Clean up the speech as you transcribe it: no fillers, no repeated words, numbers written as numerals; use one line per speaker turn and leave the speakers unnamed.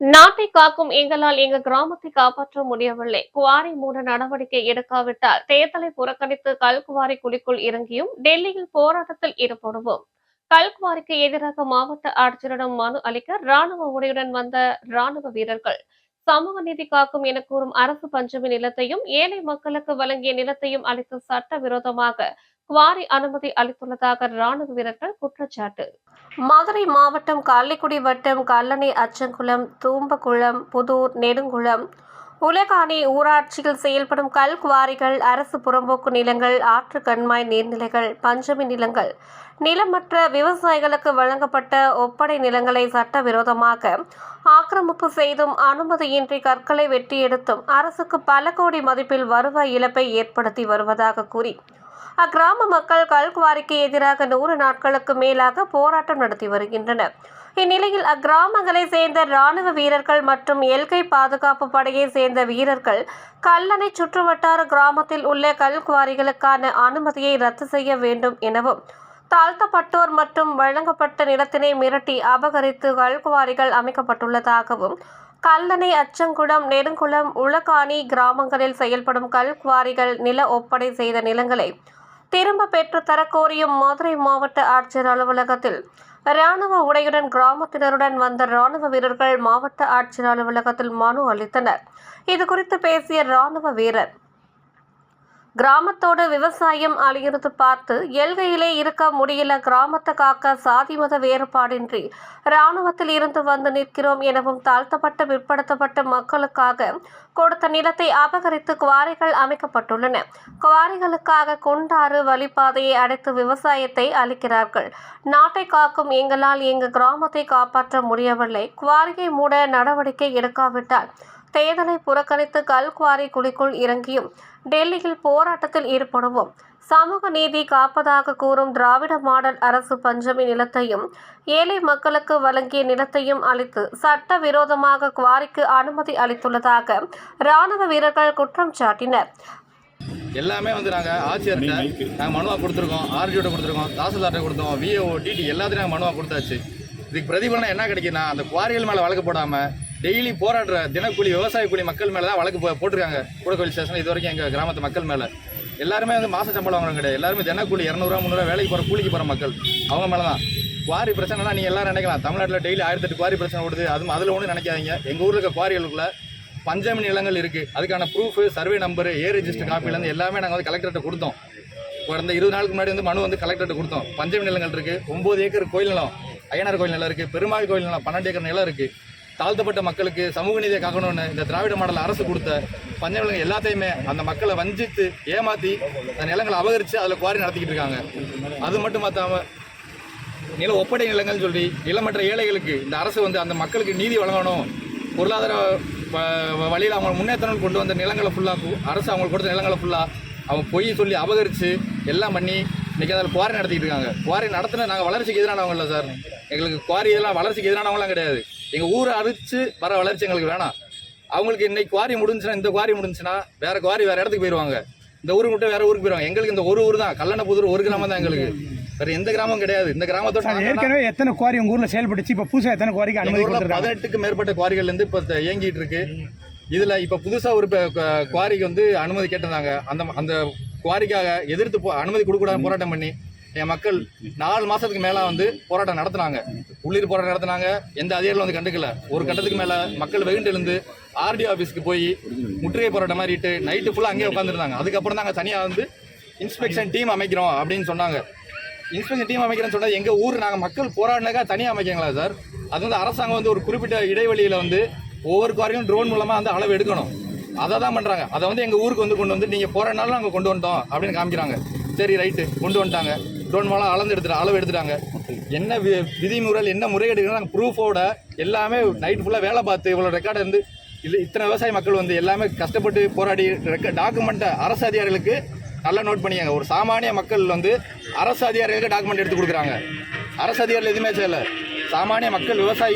நாட்டை காக்கும் எங்களால் எங்க கிராமத்தை காப்பாற்ற முடியவில்லை. குவாரி மூட நடவடிக்கை எடுக்காவிட்டால் தேர்தலை புறக்கணித்து கல்குவாரி குழிக்குள் இறங்கியும் டெல்லியில் போராட்டத்தில் ஈடுபடுவோம். கல்குவாரிக்கு எதிராக மாவட்ட ஆட்சியரிடம் மனு அளிக்க ராணுவ உடையுடன் வந்த ராணுவ வீரர்கள் சமூக நீதி காக்கும் என கூறும் அரசு பஞ்சமி நிலத்தையும் ஏழை மக்களுக்கு வழங்கிய நிலத்தையும் அளித்து சட்டவிரோதமாக குவாரி அனுமதி அளித்துள்ளதாக ராணுவ வீரர்கள் குற்றச்சாட்டு. மதுரை மாவட்டம் கள்ளிக்குடி வட்டம் கல்லணை அச்சங்குளம் தூம்பகுளம் புதூர் நெடுங்குளம் உலகாணி ஊராட்சியில் செயல்படும் கல் குவாரிகள் அரசு புறம்போக்கு நிலங்கள் ஆற்று கண்மாய் நீர்நிலைகள் பஞ்சமி நிலங்கள் நிலமற்ற விவசாயிகளுக்கு வழங்கப்பட்ட ஒப்படை நிலங்களை சட்டவிரோதமாக ஆக்கிரமிப்பு செய்தும் அனுமதியின்றி கற்களை வெட்டி எடுத்தும் அரசுக்கு பல கோடி மதிப்பில் வருவாய் இழப்பை ஏற்படுத்தி வருவதாக கூறி அக்கிராம மக்கள் கல்குவாரிக்கு எதிராக 100 நாட்களுக்கு மேலாக போராட்டம் நடத்தி வருகின்றனர். இந்நிலையில் அக்கிராமங்களை சேர்ந்த ராணுவ வீரர்கள் மற்றும் எல்கை பாதுகாப்பு படையை சேர்ந்த வீரர்கள் கல்லணை சுற்றுவட்டார கிராமத்தில் உள்ள கல்குவாரிகளுக்கான அனுமதியை ரத்து செய்ய வேண்டும் எனவும் தாழ்த்தப்பட்டோர் மற்றும் வழங்கப்பட்ட நிலத்தினை மிரட்டி அபகரித்து கல்குவாரிகள் அமைக்கப்பட்டுள்ளதாகவும் கல்லணை அச்சங்குளம் நெடுங்குளம் உலகாணி கிராமங்களில் செயல்படும் கல்குவாரிகள் நில ஒப்படை செய்த நிலங்களை திரும்ப பெற்று தரக்கோரியும் மதுரை மாவட்ட ஆட்சியர் அலுவலகத்தில் ராணுவ உடையுடன் கிராமத்தினருடன் வந்த ராணுவ வீரர்கள் மாவட்ட ஆட்சியர் அலுவலகத்தில் மனு அளித்தனர். இதுகுறித்து பேசிய ராணுவ வீரர், கிராமத்தோடு விவசாயம் அழியிறது பார்த்து எல்கையிலே இருக்க முடியல. கிராமத்தை காக்க சாதி மத வேறுபாடின்றி இராணுவத்தில் இருந்து வந்து நிற்கிறோம் எனவும் தாழ்த்தப்பட்ட பிற்படுத்தப்பட்ட மக்களுக்காக கொடுத்த நிலத்தை அபகரித்து குவாரிகள் அமைக்கப்பட்டுள்ளன. குவாரிகளுக்காக குண்டாறு வழிப்பாதையை அடைத்து விவசாயத்தை அளிக்கிறார்கள். நாட்டை காக்கும் எங்களால் எங்க கிராமத்தை காப்பாற்ற முடியவில்லை. குவாரியை மூட நடவடிக்கை எடுக்காவிட்டால் தேர்தலை புறக்கணித்து கல்குவாரி குழிக்குள் இறங்கியும் டெல்லியில் போராட்டத்தில் ஈடுபடுவோம். சமூக நீதி காப்பதாக கூறும் திராவிட மாடல் அரசு பஞ்சமி நிலத்தையும் ஏழை மக்களுக்கு வழங்கிய நிலத்தையும் அளித்து சட்டவிரோதமாக குவாரிக்கு அனுமதி அளித்துள்ளதாக ராணுவ வீரர்கள் குற்றம் சாட்டினர்.
எல்லாமே நாங்கள் ஆட்சியர்கிட்ட நாங்கள் மனுவாக கொடுத்துருக்கோம், ஆர்டிஓட்ட கொடுத்துருக்கோம், தாசில்தார்ட்ட கொடுத்தோம், விஏஓ டிடி எல்லாத்தையும் நாங்கள் மனுவாக கொடுத்தாச்சு. இதுக்கு பிரதிபலனம் என்ன கிடைக்குன்னா, அந்த குவாரிகள் மேலே வழக்கு போடாமல் டெய்லி போராடுற தினக்கூலி விவசாய கூலி மக்கள் மேலே தான் வழக்கு போட்டிருக்காங்க. கூடக்கோயில் ஸ்டேஷன் இது வரைக்கும் எங்கள் கிராமத்து மக்கள் மேலே எல்லாருமே மாத சம்பளம் வாங்குறவங்க கிடையாது. எல்லாருமே தினக்கூலி 200 300 வேலைக்கு போகிற கூலிக்கு போகிற மக்கள் அவங்க மேலே தான். குவாரி பிரச்சனைனா நீங்கள் எல்லாரும் நினைக்கலாம், தமிழ்நாட்டில் டெய்லி 1008 குவாரி பிரச்சனை ஓடுது. அதில் ஒன்றும் நினைக்காதீங்க. எங்கள் ஊரில் இருக்க குவாரிகளுக்குள்ள பஞ்சமி நிலங்கள் இருக்குது. அதுக்கான ப்ரூஃபு, சர்வே நம்பரு, ரெஜிஸ்டர் காப்பிலேருந்து எல்லாமே நாங்கள் கலெக்டர்கிட்ட கொடுத்தோம். கடந்த 20 நாளுக்கு முன்னாடி மனு கலெக்டர்கிட்ட கொடுத்தோம். பஞ்சமி நிலங்கள் இருக்குது. 9 ஏக்கர் கோயில் நிலம், ஐயனார் கோயில் நிலம் இருக்குது. பெருமாள் கோயில் நிலம் 12 ஏக்கர் நிலம் இருக்குது. தாழ்த்தப்பட்ட மக்களுக்கு சமூக நீதியை காக்கணும்னு இந்த திராவிட மாடல் அரசு கொடுத்த பஞ்ச நிலங்கள் எல்லாத்தையுமே அந்த மக்களை வஞ்சித்து ஏமாற்றி அந்த நிலங்களை அபகரித்து அதில் குவாரி நடத்திக்கிட்டு இருக்காங்க. அது மட்டும் பார்த்தாம நில ஒப்படை நிலங்கள்னு சொல்லி நிலமற்ற ஏழைகளுக்கு இந்த அரசு அந்த மக்களுக்கு நீதி வழங்கணும், பொருளாதார வழியில் அவங்க முன்னேற்றம் கொண்டு வந்த நிலங்களை ஃபுல்லாக அரசு அவங்களுக்கு கொடுத்த நிலங்களை ஃபுல்லாக அவங்க பொய் சொல்லி அபகரித்து எல்லாம் பண்ணி இன்றைக்கி அதில் குவாரி நடத்திக்கிட்டு இருக்காங்க. குவாரி நடத்தின நாங்கள் வளர்ச்சிக்கு எதிரானவங்க இல்லை சார். எங்களுக்கு குவாரி இதெல்லாம் வளர்ச்சிக்கு எதிரானவங்களாம் கிடையாது. எங்கள் ஊரை அரிச்சு வர வளர்ச்சி எங்களுக்கு வேணாம். அவங்களுக்கு இன்னைக்கு குவாரி முடிஞ்சுன்னா, இந்த குவாரி முடிஞ்சுன்னா வேறு குவாரி வேறு இடத்துக்கு போயிடுவாங்க. இந்த ஊருக்கு மட்டும் வேறு ஊருக்கு போயிடுவாங்க. எங்களுக்கு இந்த ஒரு ஊர் தான், கல்லணப்புதூர் ஒரு கிராமம் தான். எங்களுக்கு வேறு எந்த கிராமம் கிடையாது. இந்த கிராமத்தோட
ஏற்கனவே எத்தனை குவாரி உங்கள் ஊரில் செயல்பட்டுச்சு? இப்போ புதுசாக எத்தனை குவாரிக்கு அனுமதி கொடுத்துருக்காங்க?
18க்கும் மேற்பட்ட குவாரிகள்லேருந்து இப்போ இயங்கிட்டு இருக்கு. இதில் இப்போ புதுசாக ஒரு குவாரிக்கு அனுமதி கேட்டிருந்தாங்க. அந்த குவாரிக்காக எதிர்த்து அனுமதி கொடுக்கூடாது போராட்டம் பண்ணி என் மக்கள் 4 மாதத்துக்கு மேலே போராட்டம் நடத்தினாங்க. உள்ளிரு போராட்டம் நடத்தினாங்க. எந்த அதிகாரிகளும் கண்டுக்கல. ஒரு கட்டத்துக்கு மேலே மக்கள் வெகுண்டு எழுந்து ஆர்டிஓ ஆஃபீஸ்க்கு போய் முற்றுகை போராட்டம் மாதிரிட்டு நைட்டு ஃபுல்லாக அங்கேயே உட்காந்துருந்தாங்க. அதுக்கப்புறம் தான் தனியாக இன்ஸ்பெக்ஷன் டீம் அமைக்கிறோம் அப்படின்னு சொன்னாங்க. இன்ஸ்பெக்ஷன் டீம் அமைக்கிறேன்னு சொன்னால் எங்கள் ஊர் நாங்கள் மக்கள் போராடினாக்கா தனியாக அமைக்கங்களா சார்? அது அரசாங்கம் ஒரு குறிப்பிட்ட இடைவெளியில் ஒவ்வொரு குவாரியும் ட்ரோன் மூலமாக அளவு எடுக்கணும். அதை தான் பண்ணுறாங்க. அதை எங்கள் ஊருக்கு கொண்டு நீங்கள் போராடினாலும் நாங்கள் கொண்டு வந்துட்டோம் அப்படின்னு காமிக்கிறாங்க. சரி ரைட்டு, கொண்டு வந்துட்டாங்க. ட்ரோன் மூலம் அளவு எடுத்துட்டாங்க. என்ன விதிமுறைகள் என்ன முறைகேடுகள் நாங்கள் ப்ரூஃபோட எல்லாமே நைட் ஃபுல்லாக வேலை பார்த்து இவ்வளோ ரெக்கார்டு இத்தனை விவசாய மக்கள் எல்லாமே கஷ்டப்பட்டு போராடி டாக்குமெண்ட்டை அரசு அதிகாரிகளுக்கு நல்லா நோட் பண்ணியாங்க. ஒரு சாமானிய மக்கள் அரசு அதிகாரிகளுக்கு டாக்குமெண்ட் எடுத்து கொடுக்குறாங்க. அரசு அதிகாரிகள் எதுவுமே செய்யலை. சாமானிய மக்கள் விவசாயி